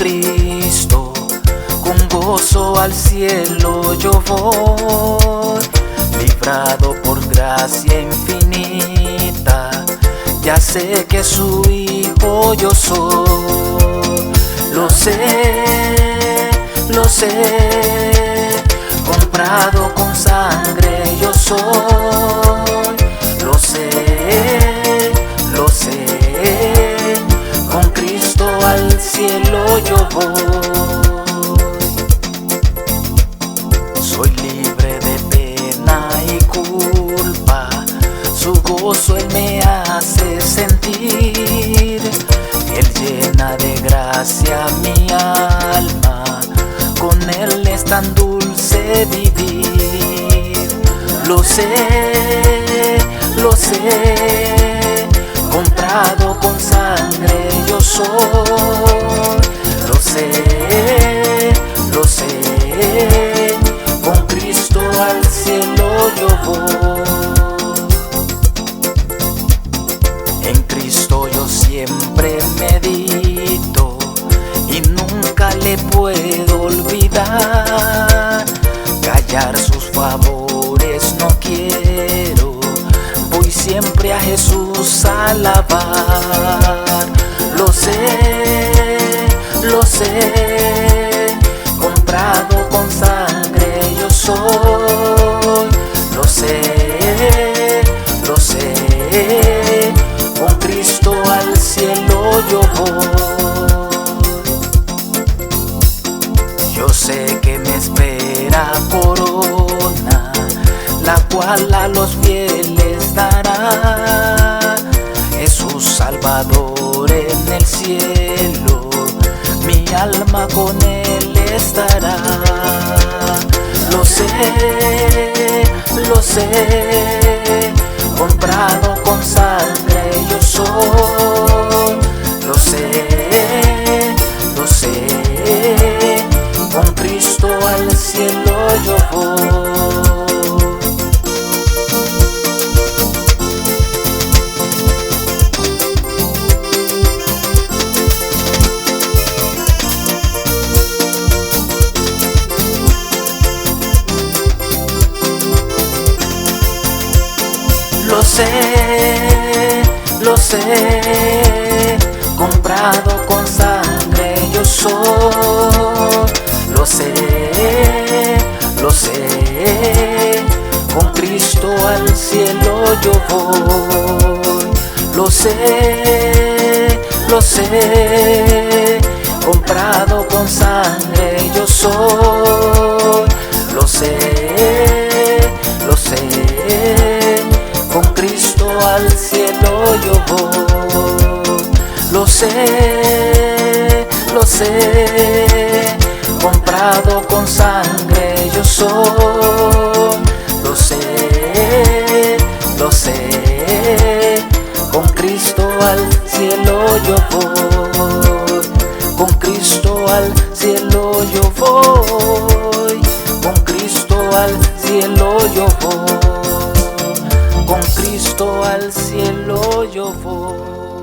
Cristo, con gozo al cielo yo voy, librado por gracia infinita, ya sé que su hijo yo soy. Lo sé, comprado con sangre yo soy. Lo sé, con Cristo al cielo yo voy. Soy libre de pena y culpa, su gozo Él me hace sentir. Él llena de gracia mi alma, con Él es tan dulce vivir. Lo sé, comprado con sangre yo soy. Lo sé, con Cristo al cielo yo voy. En Cristo yo siempre medito y nunca le puedo olvidar. Callar sus favores no quiero, voy siempre a Jesús a alabar. Lo sé, comprado con sangre yo soy. Lo sé, con Cristo al cielo yo voy. Yo sé que me espera corona, la cual a los fieles dará. Jesús Salvador en el cielo, mi alma con Él estará. Lo sé, comprado con sangre yo soy. Lo sé, con Cristo al cielo yo voy. Lo sé, comprado con sangre yo soy. Lo sé, con Cristo al cielo yo voy. Lo sé, comprado con sangre yo soy. Lo sé, con Cristo al cielo yo voy. Lo sé, comprado con sangre yo soy. Lo sé, con Cristo al cielo yo voy. Con Cristo al cielo yo voy. Con Cristo al cielo yo voy. Con Cristo al cielo yo voy.